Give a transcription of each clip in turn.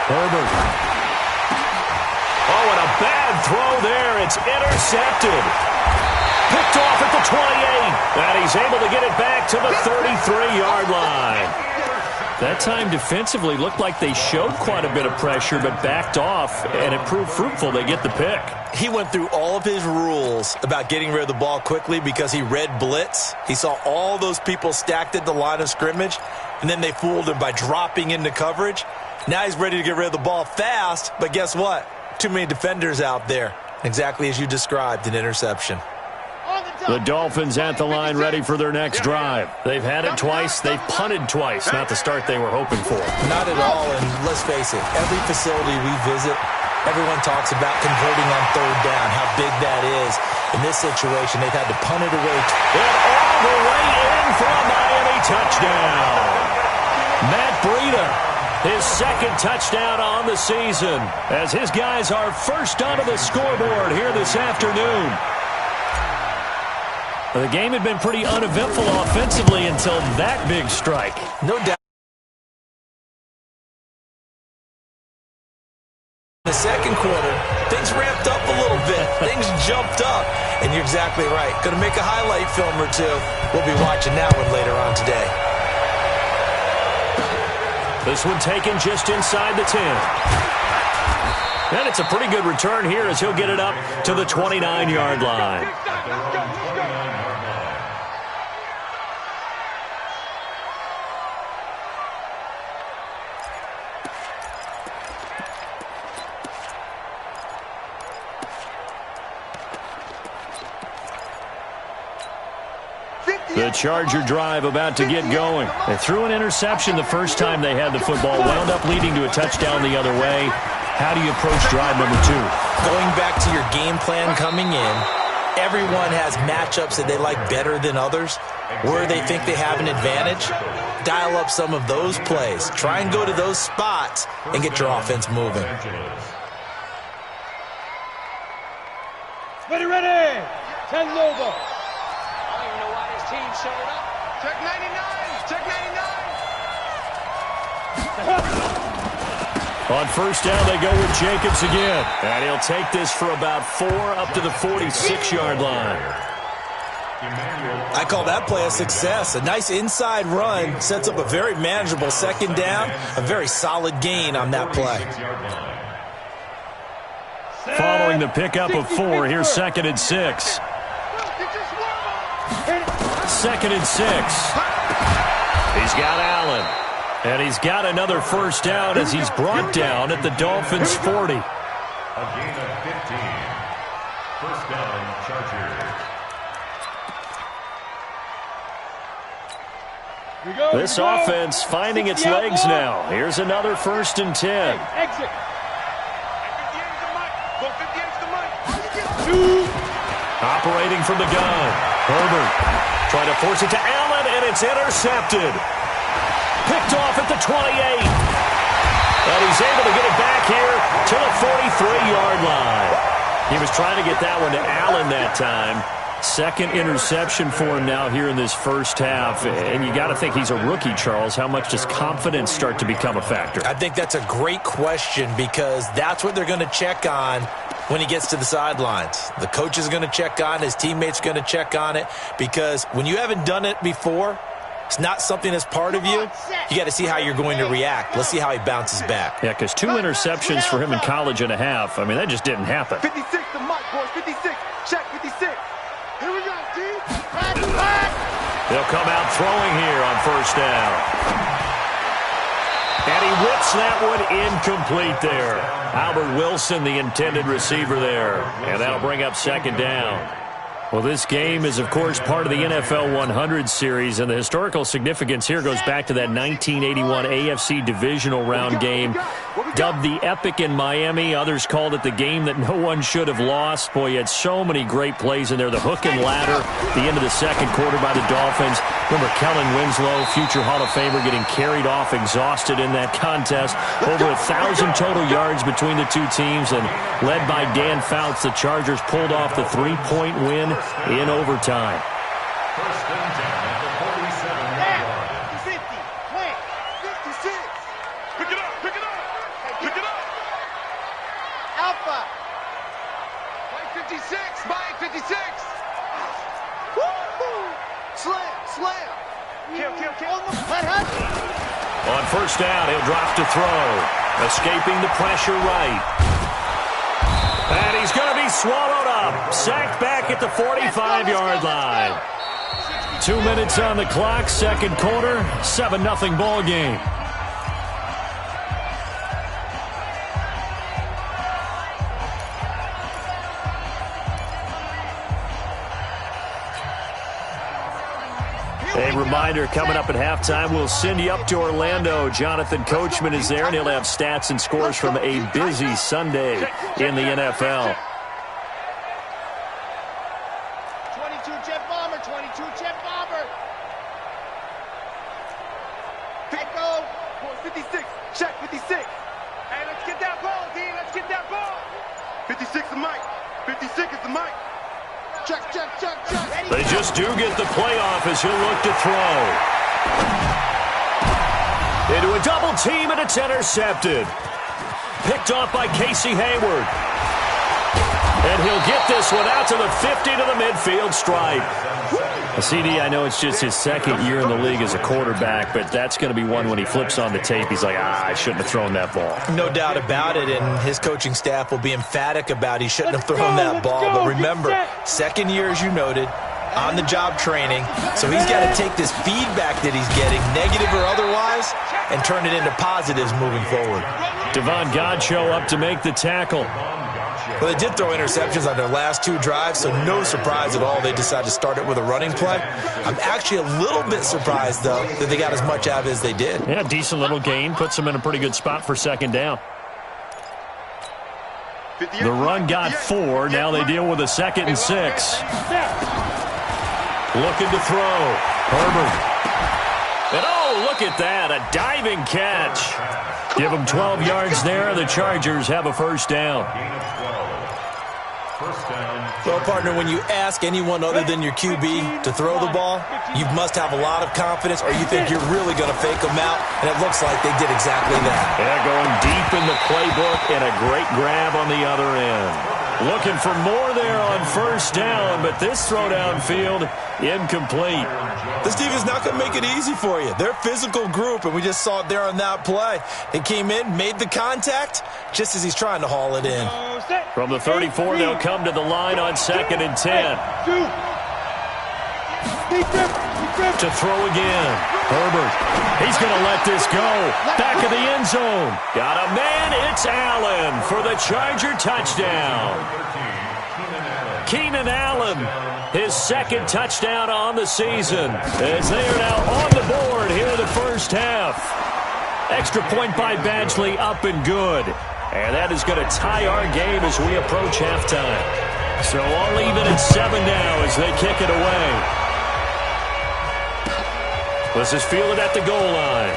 Herbert. Oh, and a bad throw there. It's intercepted. Picked off at the 28. And he's able to get it back to the 33-yard line. That time defensively looked like they showed quite a bit of pressure but backed off, and it proved fruitful. They get the pick. He went through all of his rules about getting rid of the ball quickly because he read blitz. He saw all those people stacked at the line of scrimmage, and then they fooled him by dropping into coverage. Now he's ready to get rid of the ball fast, but guess what? Too many defenders out there. Exactly as you described, an interception. The Dolphins at the line ready for their next drive. They've had it twice. They've punted twice. Not the start they were hoping for. Not at all, and let's face it, every facility we visit, everyone talks about converting on third down, how big that is. In this situation, they've had to punt it away. And all the way in for a Miami touchdown. Matt Breida, his second touchdown on the season, as his guys are first onto the scoreboard here this afternoon. The game had been pretty uneventful offensively until that big strike. No doubt. In the second quarter, things ramped up a little bit. Things jumped up. And you're exactly right. Going to make a highlight film or two. We'll be watching that one later on today. This one taken just inside the 10. And it's a pretty good return here as he'll get it up to the 29-yard line. The Charger drive about to get going. They threw an interception the first time they had the football, wound up leading to a touchdown the other way. How do you approach drive number 2? Going back to your game plan coming in, everyone has matchups that they like better than others. Where they think they have an advantage, dial up some of those plays. Try and go to those spots and get your offense moving. Ready. 10 over. Team showed up. Check 99. Check 99. On first down, they go with Jacobs again. And he'll take this for about 4 up to the 46-yard line. I call that play a success. A nice inside run sets up a very manageable second down. A very solid gain on that play. Following the pickup of 4, here's 2nd and 6. 2nd and 6. He's got Allen. And he's got another first down as he's brought down at the Dolphins' 40. A gain of 15. First down, Chargers. This offense finding its legs now. Here's another 1st and 10. Exit. Operating from the gun. Herbert trying to force it to Allen, and it's intercepted. Picked off at the 28. And he's able to get it back here to the 43-yard line. He was trying to get that one to Allen that time. Second interception for him now here in this first half. And you got to think he's a rookie, Charles. How much does confidence start to become a factor? I think that's a great question because that's what they're going to check on when he gets to the sidelines. The coach is going to check on it. His teammates are going to check on it because when you haven't done it before, it's not something that's part of you. You got to see how you're going to react. Let's see how he bounces back. Yeah, because 2 interceptions for him in college and a half. I mean, that just didn't happen. 56 to Mike, boys. 56. Check 56. Here we go, team. They'll come out throwing here on first down. And he whips that one incomplete there. Albert Wilson, the intended receiver there. And that'll bring up 2nd down. Well, this game is, of course, part of the NFL 100 series, and the historical significance here goes back to that 1981 AFC divisional round game, dubbed the Epic in Miami. Others called it the game that no one should have lost. Boy, you had so many great plays in there. The hook and ladder, the end of the second quarter by the Dolphins. Remember Kellen Winslow, future Hall of Famer, getting carried off exhausted in that contest. Over 1,000 total yards between the two teams, and led by Dan Fouts, the Chargers pulled off the 3-point win in overtime. First and 10 at the 47-yard line. 50, 56. Pick it up, pick it up. Pick it On first down, he'll drop to throw. Escaping the pressure right. And he's going to be swallowed up. Sacked back at the 45-yard line. 2 minutes on the clock, second quarter, 7-0 ball game. A reminder, coming up at halftime, we'll send you up to Orlando. Jonathan Coachman is there, and he'll have stats and scores from a busy Sunday in the NFL. 22-jet bomber, 22-jet bomber. Echo, 56, check 56. Hey, let's get that ball, D, let's get that ball. 56 is Mike, 56 is the Mike. Check. They just do get the playoff as he'll look to throw. Into a double team, and it's intercepted. Picked off by Casey Hayward. And he'll get this one out to the 50 to the midfield stripe. CD, I know it's just his second year in the league as a quarterback, but that's going to be one when he flips on the tape. He's like, I shouldn't have thrown that ball. No doubt about it, and his coaching staff will be emphatic about he shouldn't have thrown that ball. But remember, second year, as you noted, on-the-job training, so he's got to take this feedback that he's getting, negative or otherwise, and turn it into positives moving forward. Devon Godchaux up to make the tackle. Well, they did throw interceptions on their last two drives, so no surprise at all they decided to start it with a running play. I'm actually a little bit surprised, though, that they got as much out of it as they did. Yeah, decent little gain. Puts them in a pretty good spot for second down. The run got 4. Now they deal with a 2nd and 6. Looking to throw. Herbert. And oh, look at that. A diving catch. Give them 12 yards there. The Chargers have a first down. Well, partner, when you ask anyone other than your QB to throw the ball, you must have a lot of confidence, or you think you're really going to fake them out, and it looks like they did exactly that. Yeah, going deep in the playbook, and a great grab on the other end. Looking for more there on first down, but this throw downfield, incomplete. This team is not going to make it easy for you. They're a physical group, and we just saw it there on that play. They came in, made the contact, just as he's trying to haul it in. From the 34, they'll come to the line on 2nd and 10. To throw again. Herbert. He's going to let this go. Back of the end zone. Got a man. It's Allen for the Charger touchdown. Keenan Allen, his 2nd touchdown on the season, as they are now on the board here in the first half. Extra point by Badgley, up and good. And that is going to tie our game as we approach halftime. So all even at 7 now as they kick it away. This is fielded at the goal line.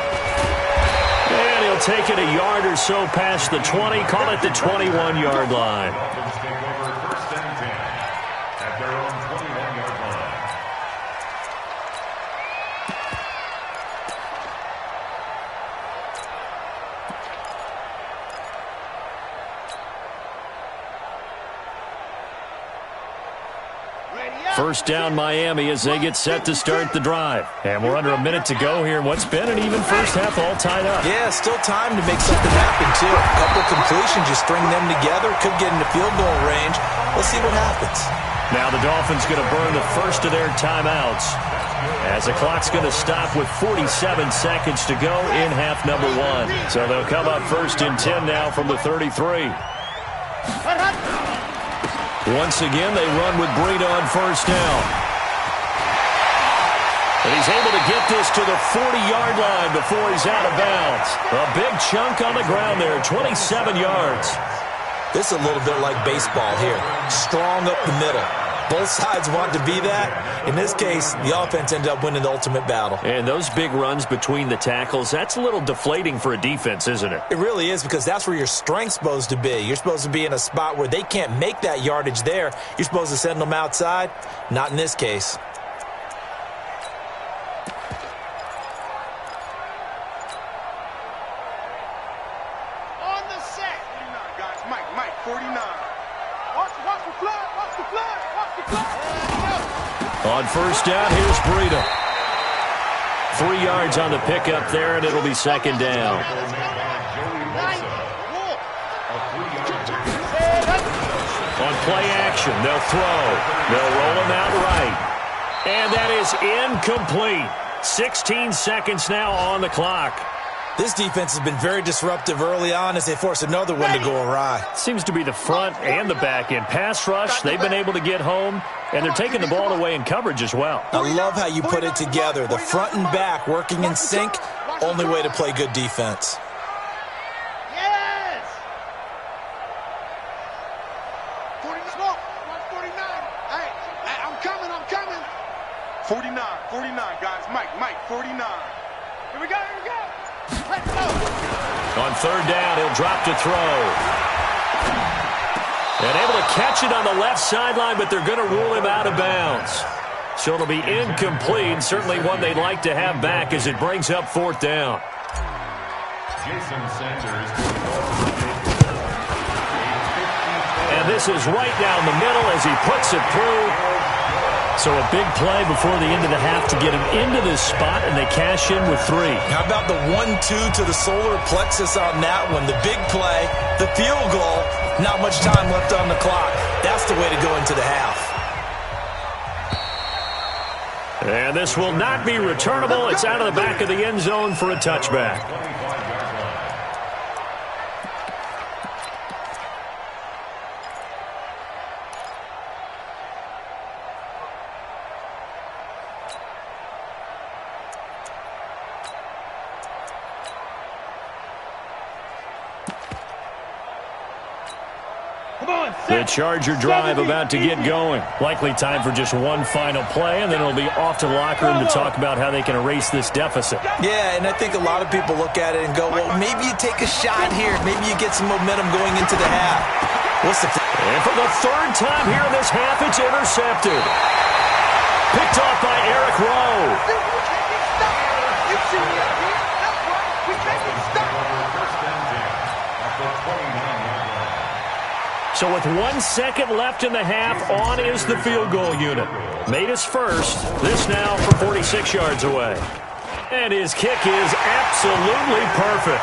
And he'll take it a yard or so past the 20, call it the 21-yard line. First down Miami as they get set to start the drive. And we're under a minute to go here in what's been an even first half, all tied up. Yeah, still time to make something happen, too. A couple completions, just string them together. Could get into field goal range. Let's see what happens. Now the Dolphins going to burn the first of their timeouts as the clock's going to stop with 47 seconds to go in half number 1. So they'll come up first and 10 now from the 33. Once again, they run with Breida on first down. And he's able to get this to the 40-yard line before he's out of bounds. A big chunk on the ground there, 27 yards. This is a little bit like baseball here. Strong up the middle. Both sides want to be that. In this case, the offense ended up winning the ultimate battle. And those big runs between the tackles, that's a little deflating for a defense, isn't it? It really is, because that's where your strength's supposed to be. You're supposed to be in a spot where they can't make that yardage there. You're supposed to send them outside. Not in this case. On the set. 49, guys. Mike, 49. Watch the flag, watch the flag, watch the flag. On first down, here's Breida. 3 yards on the pickup there, and it'll be second down. On play action, they'll throw. They'll roll him out right. And that is incomplete. 16 seconds now on the clock. This defense has been very disruptive early on as they force another one to go awry. Seems to be the front and the back end. Pass rush, they've been able to get home, and they're taking the ball away in coverage as well. I love how you put it together. The front and back working in sync, only way to play good defense. Yes! 49. Hey, I'm coming. 49, guys. Mike, 49. Here we go. Let's go. On third down, he'll drop to throw. And able to catch it on the left sideline, but they're going to rule him out of bounds. So it'll be incomplete, certainly one they'd like to have back as it brings up fourth down. Jason Sanders. And this is right down the middle as he puts it through. So a big play before the end of the half to get him into this spot, and they cash in with 3. How about the 1-2 to the solar plexus on that one? The big play, the field goal, not much time left on the clock. That's the way to go into the half. And this will not be returnable. It's out of the back of the end zone for a touchback. The Charger drive about to get going. Likely time for just one final play, and then it'll be off to the locker room to talk about how they can erase this deficit. Yeah, and I think a lot of people look at it and go, well, maybe you take a shot here. Maybe you get some momentum going into the half. And for the third time here in this half, it's intercepted. Picked off by Eric Rowe. So with 1 second left in the half, on is the field goal unit. Made his first. This now from 46 yards away. And his kick is absolutely perfect.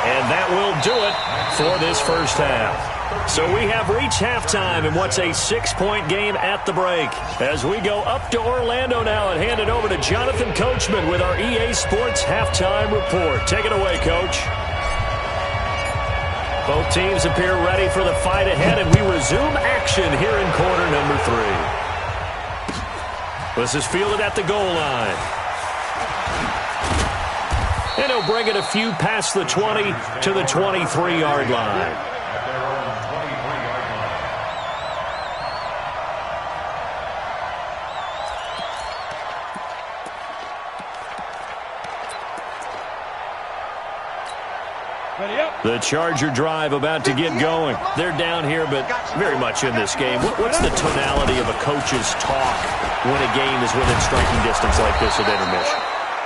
And that will do it for this first half. So we have reached halftime in what's a 6-point game at the break. As we go up to Orlando now and hand it over to Jonathan Coachman with our EA Sports Halftime Report. Take it away, Coach. Both teams appear ready for the fight ahead, and we resume action here in quarter number 3. This is fielded at the goal line. And he'll bring it a few past the 20 to the 23-yard line. The Charger drive about to get going. They're down here, but very much in this game. What's the tonality of a coach's talk when a game is within striking distance like this at intermission?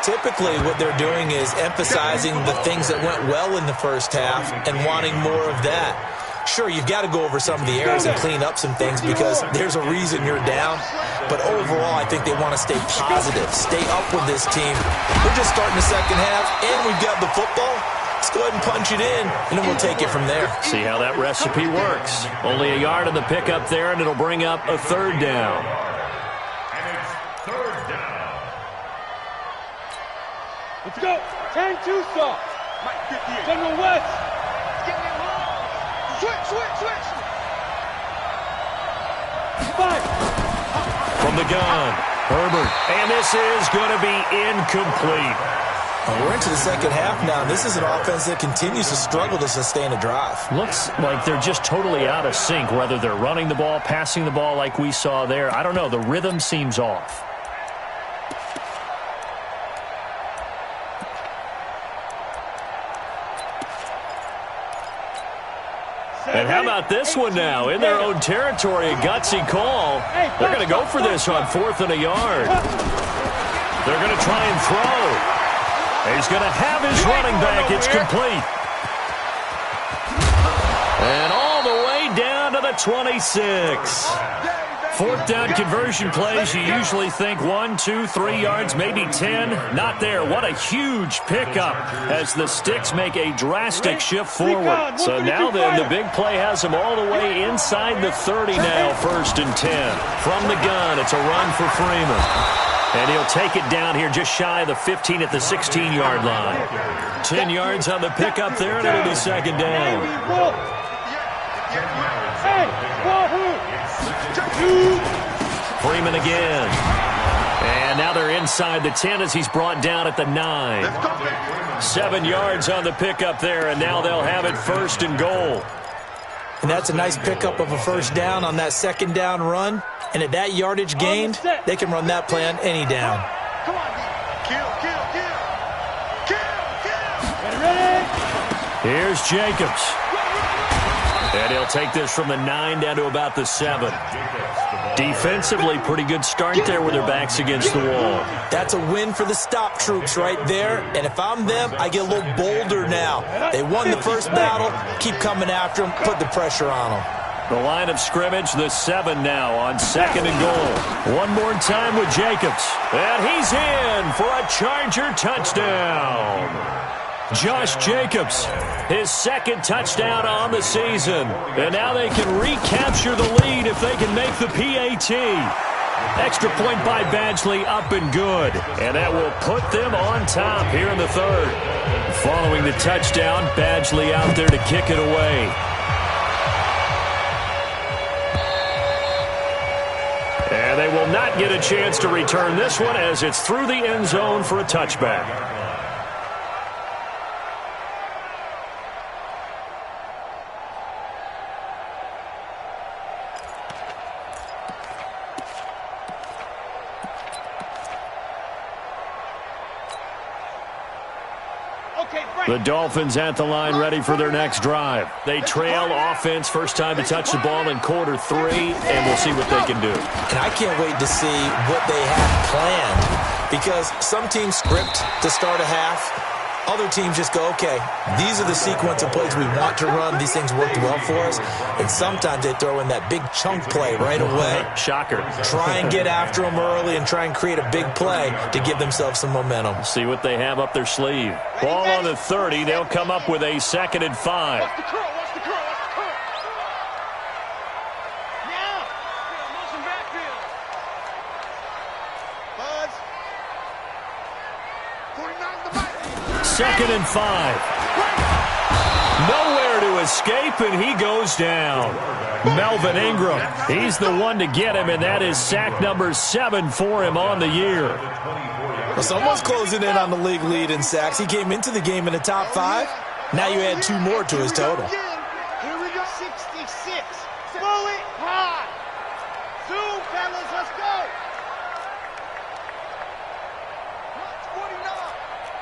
Typically, what they're doing is emphasizing the things that went well in the first half and wanting more of that. Sure, you've got to go over some of the errors and clean up some things because there's a reason you're down. But overall, I think they want to stay positive, stay up with this team. We're just starting the second half, and we've got the football. Let's go ahead and punch it in, and then we'll take it from there. See how that recipe works. Only a yard on the pickup there, and it'll bring up a third down. And it's third down. Let's go. 10-2 stop. General West. Switch. 5. From the gun, Herbert. And this is going to be incomplete. We're into the second half now. This is an offense that continues to struggle to sustain a drive. Looks like they're just totally out of sync, whether they're running the ball, passing the ball like we saw there. I don't know. The rhythm seems off. And how about this one now? In their own territory, a gutsy call. They're going to go for this on 4th and a yard. They're going to try and throw. He's going to have his running back. It's complete. And all the way down to the 26. Fourth down conversion plays, you usually think 1, 2, 3 yards, maybe 10. Not there. What a huge pickup as the Sticks make a drastic shift forward. So now then, the big play has them all the way inside the 30 now, 1st and 10. From the gun, it's a run for Freeman. And he'll take it down here just shy of the 15 at the 16-yard line. 10 yards on the pickup there, and it'll be 2nd down. Freeman again. And now they're inside the 10 as he's brought down at the 9. 7 yards on the pickup there, and now they'll have it 1st and goal. And that's a nice pickup of a 1st down on that 2nd down run. And at that yardage gained, they can run that play on any down. Come on, kill. Here's Jacobs. And he'll take this from the 9 down to about the 7. Defensively, pretty good start there with their backs against the wall. That's a win for the stop troops right there. And if I'm them, I get a little bolder now. They won the first battle. Keep coming after them. Put the pressure on them. The line of scrimmage, the 7 now on 2nd and goal. One more time with Jacobs. And he's in for a Charger touchdown. Josh Jacobs, his 2nd touchdown on the season. And now they can recapture the lead if they can make the PAT. Extra point by Badgley, up and good. And that will put them on top here in the 3rd. Following the touchdown, Badgley out there to kick it away. And they will not get a chance to return this one as it's through the end zone for a touchback. The Dolphins at the line ready for their next drive. They trail offense, first time to touch the ball in quarter 3, and we'll see what they can do. And I can't wait to see what they have planned, because some teams script to start a half. Other teams just go, okay, these are the sequence of plays we want to run. These things worked well for us. And sometimes they throw in that big chunk play right away. Shocker. Try and get after them early and try and create a big play to give themselves some momentum. See what they have up their sleeve. Ball on the 30. They'll come up with a 2nd and 5. Watch the curl. Now. Motion backfield. Buzz. 49's the mic. 2nd and 5. Nowhere to escape, and he goes down. Melvin Ingram, he's the one to get him, and that is sack number 7 for him on the year. Well, someone's closing in on the league lead in sacks. He came into the game in the top 5. Now you add 2 more to his total. Here we go. 66. Bullet high. Zoom, fellas, let's go.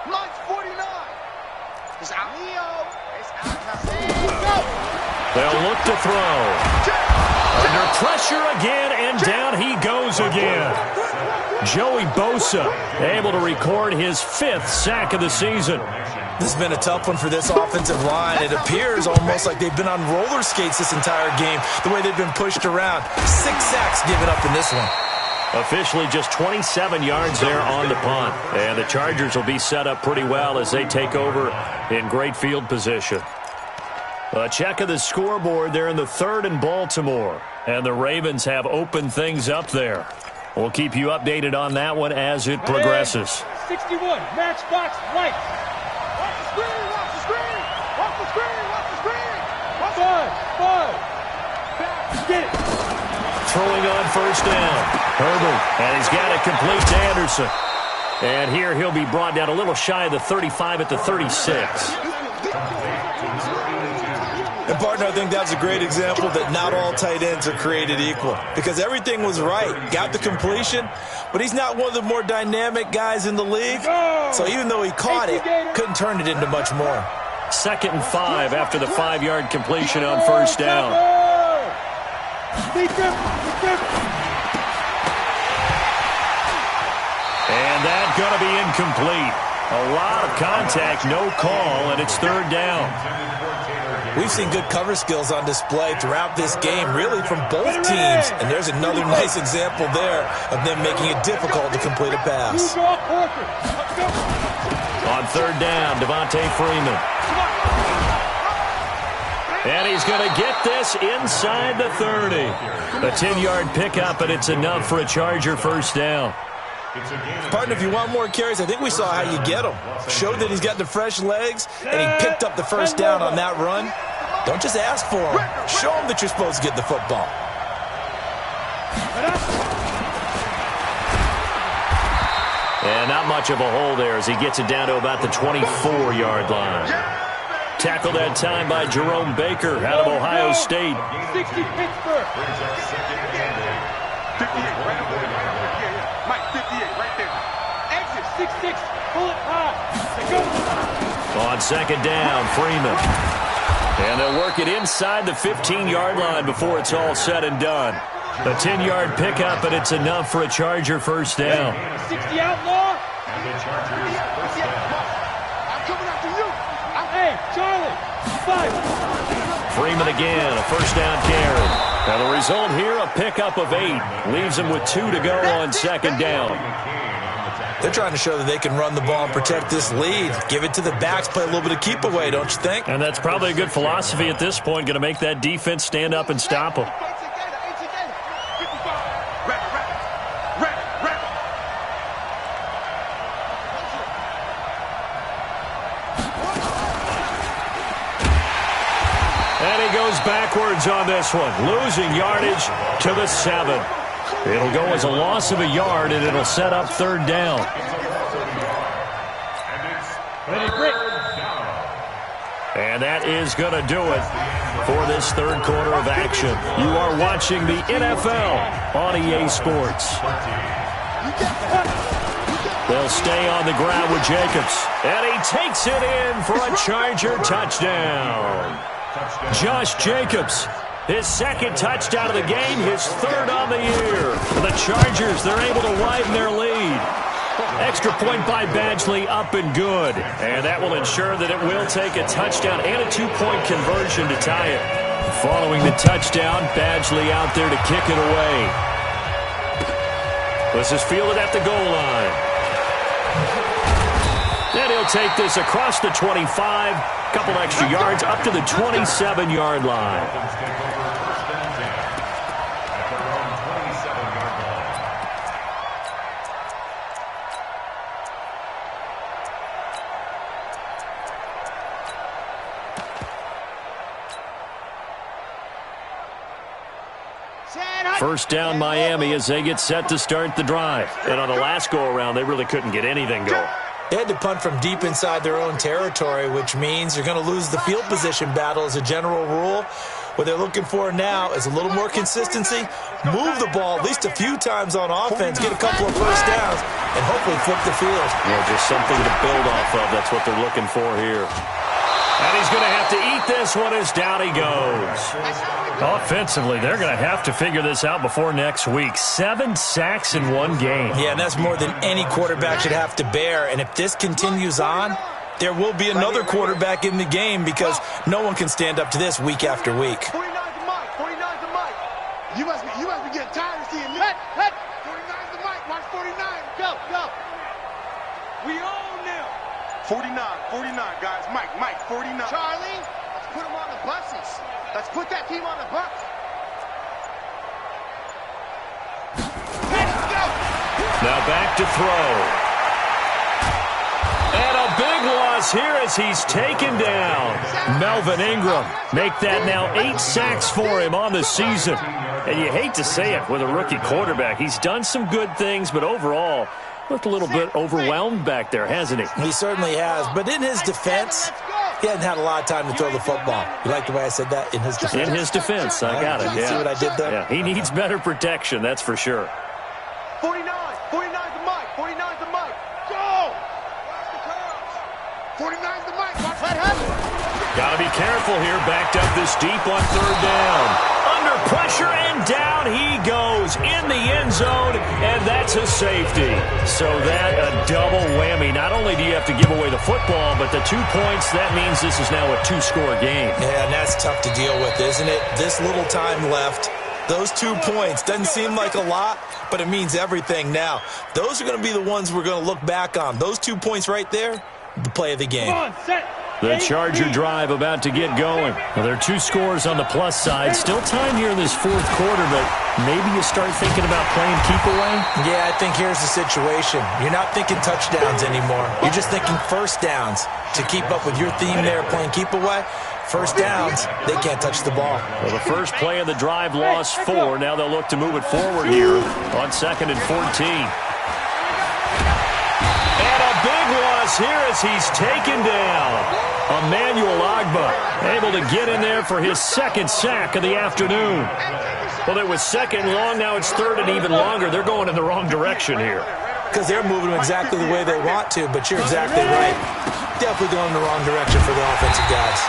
Lunch 49. It's out. Leo. It's out. They'll look to throw. Under pressure again, and down he goes again. Joey Bosa able to record his 5th sack of the season. This has been a tough one for this offensive line. It appears almost like they've been on roller skates this entire game, the way they've been pushed around. 6 sacks given up in this one. Officially just 27 yards there on the punt. And the Chargers will be set up pretty well as they take over in great field position. A check of the scoreboard there in the 3rd and Baltimore. And the Ravens have opened things up there. We'll keep you updated on that one as it progresses. 61, matchbox lights. Watch the screen, watch the screen. Watch the screen, watch the screen. Five. Get it. Throwing on 1st down. Herbert, and he's got it complete to Anderson. And here he'll be brought down a little shy of the 35 at the 36. And, partner, I think that's a great example that not all tight ends are created equal, because everything was right. Got the completion, but he's not one of the more dynamic guys in the league. So even though he caught it, couldn't turn it into much more. 2nd and 5 after the 5-yard completion on 1st down. And that's going to be incomplete. A lot of contact, no call, and it's 3rd down. We've seen good cover skills on display throughout this game, really from both teams. And there's another nice example there of them making it difficult to complete a pass. On third down, Devontae Freeman. And he's going to get this inside the 30. A 10-yard pickup, and it's enough for a Charger first down. Partner, if you want more carries, I think we saw how you get them. Showed that he's got the fresh legs, and he picked up the first down on that run. Don't just ask for them. Show them that you're supposed to get the football. And not much of a hole there as he gets it down to about the 24-yard line. Tackled that time by Jerome Baker out of Ohio State. 60 Pittsburgh. 58 right over there. Mike, 58 right there. Exit 6-6. Pull it high. On second down, Freeman. And they'll work it inside the 15-yard line before it's all said and done. A 10-yard pickup, and it's enough for a Charger first down. 60 outlaw. And the Chargers first down. I'm coming after you. Hey, Charlie. 5. Freeman again, a first down carry. And the result here, a pickup of 8. Leaves him with 2 to go on second down. They're trying to show that they can run the ball and protect this lead. Give it to the backs, play a little bit of keep away, don't you think? And that's probably a good philosophy at this point, going to make that defense stand up and stop them. And he goes backwards on this one, losing yardage to the 7. It'll go as a loss of a yard, and it'll set up third down. And that is going to do it for this third quarter of action. You are watching the NFL on EA Sports. They'll stay on the ground with Jacobs. And he takes it in for a Charger touchdown. Josh Jacobs, his second touchdown of the game, his third on the year. For the Chargers, they're able to widen their lead. Extra point by Badgley, up and good. And that will ensure that it will take a touchdown and a 2-point conversion to tie it. Following the touchdown, Badgley out there to kick it away. This is fielded at the goal line. And he'll take this across the 25, couple extra yards up to the 27-yard line. First down Miami as they get set to start the drive. And on the last go-around, they really couldn't get anything going. They had to punt from deep inside their own territory, which means you're going to lose the field position battle as a general rule. What they're looking for now is a little more consistency, move the ball at least a few times on offense, get a couple of first downs, and hopefully flip the field. Yeah, just something to build off of. That's what they're looking for here. And he's going to have to eat this one as down he goes. Offensively, they're going to have to figure this out before next week. 7 sacks in one game. Yeah, and that's more than any quarterback should have to bear. And if this continues on, there will be another quarterback in the game because no one can stand up to this week after week. 49's the mic. 49's the mic. You must be getting tired of seeing this. 49's the mic. Watch 49. Go. We own them. 49, guys. Mike, 49. Charlie, let's put them on the buses. Let's put that team on the bus. Let's go. Now back to throw. And a big loss here as he's taken down. Melvin Ingram, make that now 8 sacks for him on the season. And you hate to say it with a rookie quarterback. He's done some good things, but overall, looked a little bit overwhelmed back there, hasn't he? He certainly has. But in his defense, he hasn't had a lot of time to throw the football. You like the way I said that? In his defense? In his defense, I got it, yeah. See what I did there? Yeah, he needs better protection, that's for sure. 49's the mic. 49's the mic. Go. 49's the mic. Watch that happen. Got to be careful here, backed up this deep on third down. under pressure, and down he goes in the end zone, and that's a safety. So that a double whammy. Not only do you have to give away the football, but the 2 points, that means this is now a 2-score game. Yeah, and that's tough to deal with, isn't it? This little time left. Those 2 points doesn't seem like a lot, but it means everything now. Those are going to be the ones we're going to look back on. Those 2 points right there, the play of the game. Come on, set. The Charger drive about to get going. Well, there are 2 scores on the plus side. Still time here in this fourth quarter, but maybe you start thinking about playing keep away? Yeah, I think here's the situation. You're not thinking touchdowns anymore. You're just thinking first downs. To keep up with your theme there, playing keep away, first downs, they can't touch the ball. Well, the first play of the drive lost 4. Now they'll look to move it forward here on 2nd and 14. Big loss here as he's taken down. Emmanuel Ogbah able to get in there for his 2nd sack of the afternoon. Well, it was 2nd long. Now it's 3rd and even longer. They're going in the wrong direction here. Because they're moving them exactly the way they want to, but you're exactly right. Definitely going in the wrong direction for the offensive guys.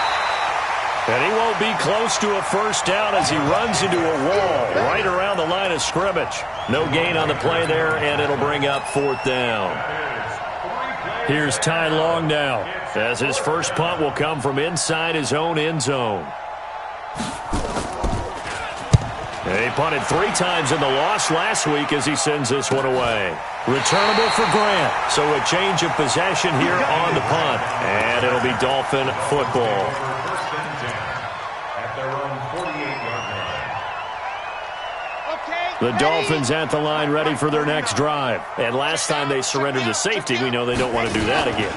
And he won't be close to a first down as he runs into a wall right around the line of scrimmage. No gain on the play there, and it'll bring up 4th down. Here's Ty Long now, as his first punt will come from inside his own end zone. He punted 3 times in the loss last week as he sends this one away. Returnable for Grant, so a change of possession here on the punt. And it'll be Dolphin football. The Dolphins at the line ready for their next drive. And last time they surrendered the safety, we know they don't want to do that again.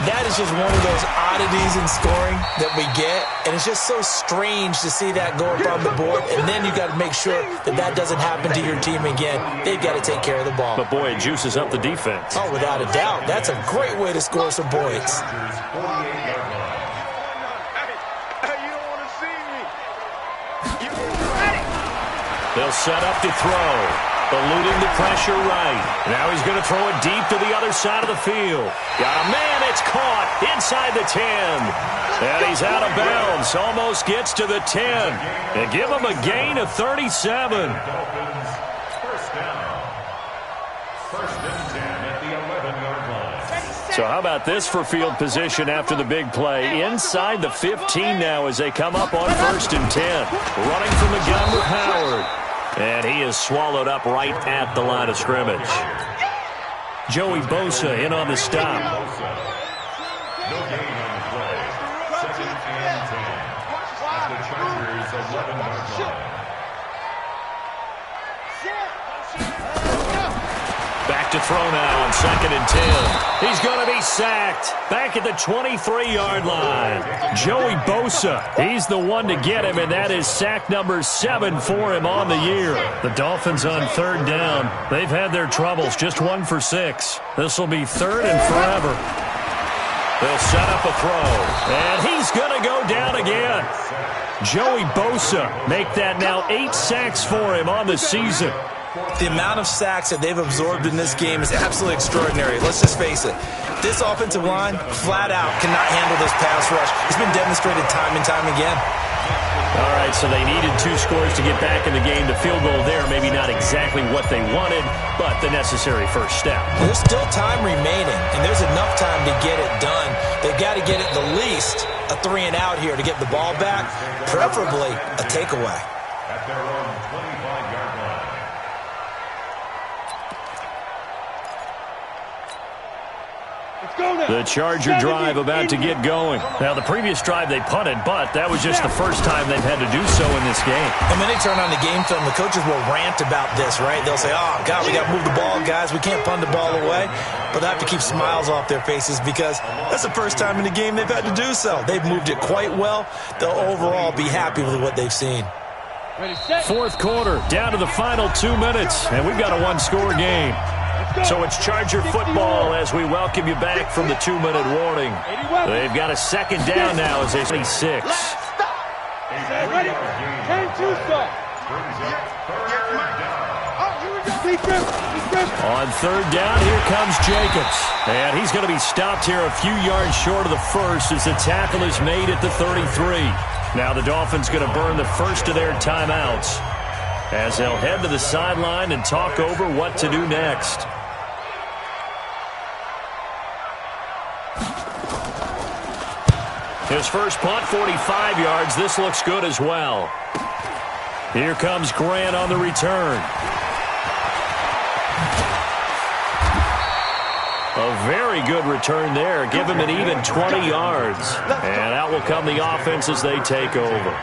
That is just one of those oddities in scoring that we get. And it's just so strange to see that go up on the board. And then you got to make sure that that doesn't happen to your team again. They've got to take care of the ball. But, boy, it juices up the defense. Oh, without a doubt. That's a great way to score some points. They'll set up to throw. Eluding the pressure right. Now he's going to throw it deep to the other side of the field. Got a man. It's caught inside the 10. And he's out of bounds. Almost gets to the 10. And give him a gain of 37. So how about this for field position after the big play? Inside the 15 now as they come up on 1st and 10. Running from the gun with Howard. And he is swallowed up right at the line of scrimmage. Joey Bosa in on the stop. No gain on the play. 2nd and 10. At the Chargers' 11-yard line. Back to throw now on 2nd and 10. He's going to be sacked. Back at the 23-yard line. Joey Bosa, he's the one to get him, and that is sack number 7 for him on the year. The Dolphins on 3rd down. They've had their troubles, just 1 for 6. This will be 3rd and forever. They'll set up a throw, and he's going to go down again. Joey Bosa make that now 8 sacks for him on the season. The amount of sacks that they've absorbed in this game is absolutely extraordinary. Let's just face it. This offensive line, flat out, cannot handle this pass rush. It's been demonstrated time and time again. All right, so they needed 2 scores to get back in the game. The field goal there, maybe not exactly what they wanted, but the necessary first step. There's still time remaining, and there's enough time to get it done. They've got to get it the least a 3 and out here to get the ball back, preferably a takeaway. At their own 25-yard line. The Charger drive about to get going. Now, the previous drive they punted, but that was just the first time they've had to do so in this game. And when they turn on the game film, the coaches will rant about this, right? They'll say, oh, God, we got to move the ball, guys. We can't punt the ball away. But they have to keep smiles off their faces because that's the first time in the game they've had to do so. They've moved it quite well. They'll overall be happy with what they've seen. Fourth quarter, down to the final 2 minutes, and we've got a 1-score game. So it's Charger football as we welcome you back from the 2-minute warning. They've got a 2nd down now as they say 6. Ready? 10-2 start. Brings up 3rd down. On third down, here comes Jacobs. And he's going to be stopped here a few yards short of the first as the tackle is made at the 33. Now the Dolphins going to burn the first of their timeouts as they'll head to the sideline and talk over what to do next. His first punt, 45 yards. This looks good as well. Here comes Grant on the return. A very good return there. Give him an even 20 yards. And out will come the offense as they take over.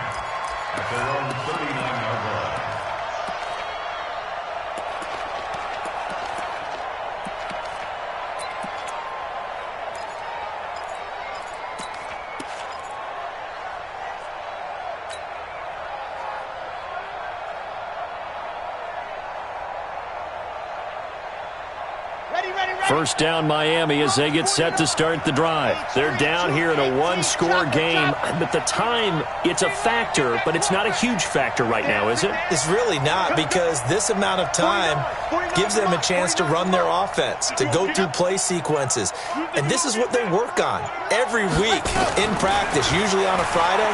First down Miami as they get set to start the drive. They're down here in a one-score game. But the time, it's a factor, but it's not a huge factor right now, is it? It's really not, because this amount of time gives them a chance to run their offense, to go through play sequences. And this is what they work on every week in practice, usually on a Friday.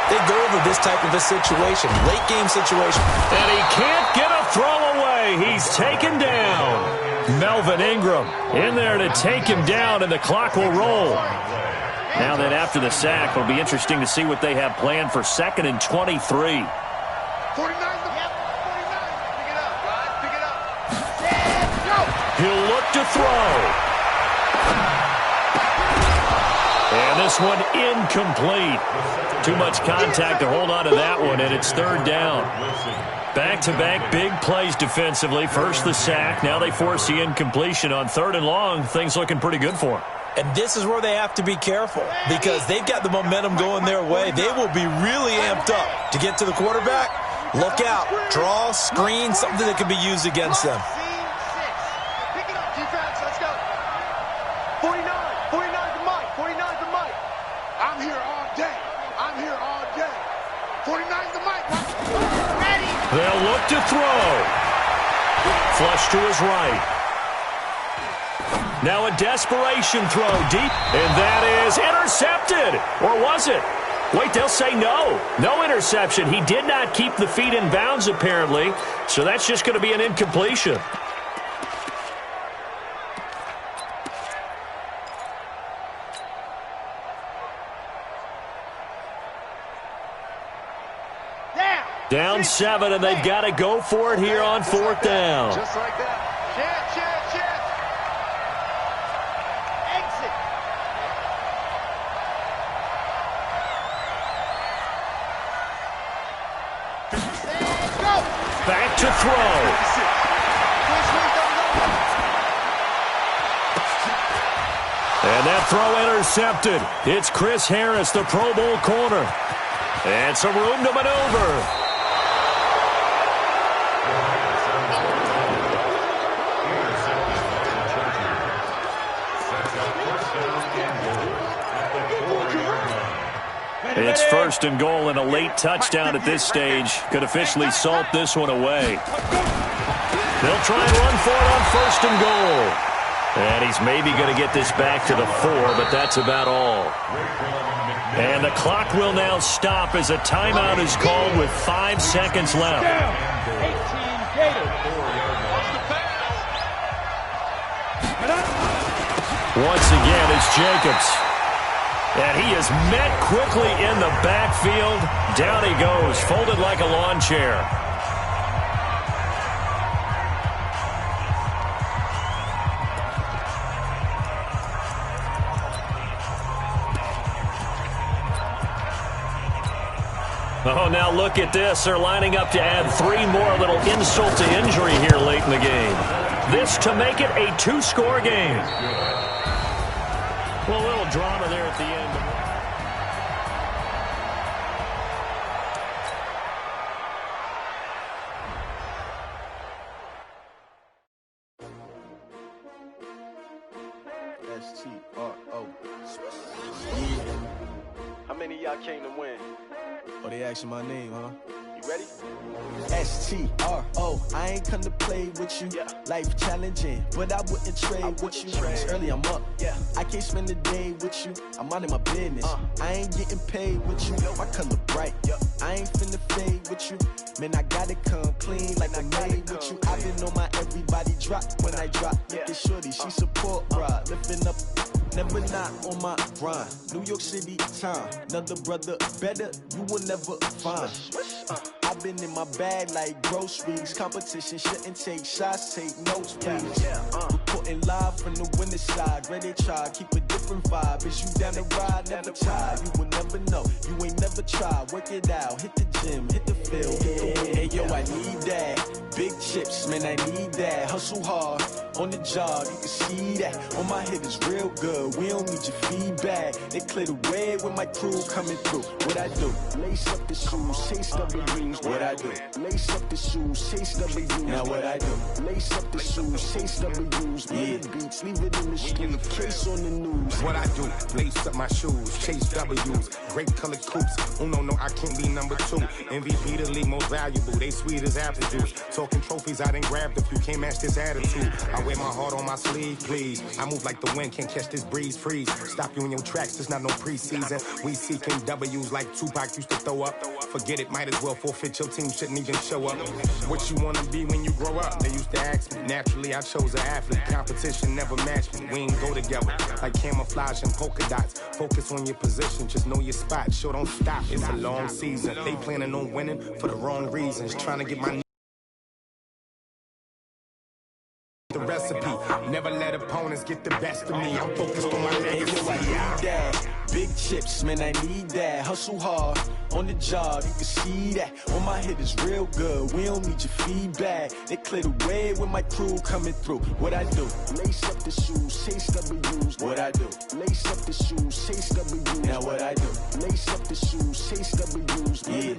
They go over this type of a situation, late game situation. And he can't get a throw away. He's taken down. Melvin Ingram in there to take him down, and the clock will roll. Now then, after the sack, it'll be interesting to see what they have planned for 2nd and 23. 49. Pick it up, guys. Pick it up. Go. He'll look to throw. And this one incomplete. Too much contact to hold on to that one, and it's third down. Back-to-back big plays defensively. First the sack. Now they force the incompletion on 3rd and long. Things looking pretty good for them. And this is where they have to be careful, because they've got the momentum going their way. They will be really amped up to get to the quarterback. Look out. Draw, screen, something that can be used against them. Pick it up, defense. Let's go. 49. 49's the mic. 49's the mic. I'm here all day. I'm here all day. 49's the mic. Ready. They'll look to throw. Flush to his right. Now a desperation throw deep. And that is intercepted. Or was it? Wait, they'll say no. No interception. He did not keep the feet in bounds, apparently. So that's just going to be an incompletion. Down 7, and they've got to go for it here on 4th down. Just like that. Chance. Exit. Go. Back to throw. And that throw intercepted. It's Chris Harris, the Pro Bowl corner. And some room to maneuver. It's 1st and goal, and a late touchdown at this stage could officially salt this one away. They'll try and run for it on 1st and goal. And he's maybe going to get this back to the 4, but that's about all. And the clock will now stop as a timeout is called with 5 seconds left. 18 Gators. Once again, it's Jacobs. And he is met quickly in the backfield. Down he goes, folded like a lawn chair. Oh, now look at this. They're lining up to add 3 more, little insult to injury here late in the game. This to make it a 2-score game. Well, a little drama there at the end. S-T-R-O. How many of y'all came to win? Oh, they asking my name, huh? You ready? STRO, I ain't come to play with you. Life challenging, but I wouldn't trade with you. It's early, I'm up. I can't spend the day with you. I'm minding my business. I ain't getting paid with you. My color bright. I ain't finna fade with you. Man, I gotta come clean like I made with you. I've been on my everybody drop when I drop. Look at shorty, she support ride. Lifting up, never not on my grind. New York City time, another brother better, you will never find. I've been in my bag like groceries. Competition shouldn't take shots, take notes, please. Reporting live from the winning side. Ready to try, keep a different vibe. Is you down the ride? Never try. You will never know. You ain't never tried. Work it out. Hit the gym, hit the field. Hey yo, I need that. Big chips, man, I need that. Hustle hard on the job, you can see that. On my head is real good. We don't need your feedback. They clear the way with my crew coming through. What I do? Lace up the shoes, chase W's. What I do? Lace up the shoes, chase W's. Now what I do? Lace up the shoes, chase W's. Yeah, beats, leave it in the street. Case on the news. What I do? Lace up my shoes, chase W's. Great colored coops. Oh no, I can't be number 2. MVP the league most valuable. They sweet as apple juice. Talking trophies, I didn't grab the few. Can't match this attitude. I wear my heart on my sleeve, please. I move like the wind, can't catch this breeze, freeze. Stop you in your tracks, there's not no preseason. We seeking W's like Tupac used to throw up. Forget it, might as well forfeit. Your team shouldn't even show up. What you wanna be when you grow up? They used to ask me. Naturally, I chose an athlete. Competition never matched me. We ain't go together like camouflage and polka dots. Focus on your position, just know your spot. Sure, don't stop. It's a long season. They planning on winning for the wrong reasons. Trying to get my the recipe. Never let opponents get the best of me. I'm focused on my legacy. I need that. Big chips, man, I need that. Hustle hard on the job, you can see that. On my head is real good. We don't need your feedback. They clear the way with my crew coming through. What I do? Lace up the shoes, chase W's. What I do? Lace up the shoes, chase W's. Now what I do? Lace up the shoes, chase W's. Yeah.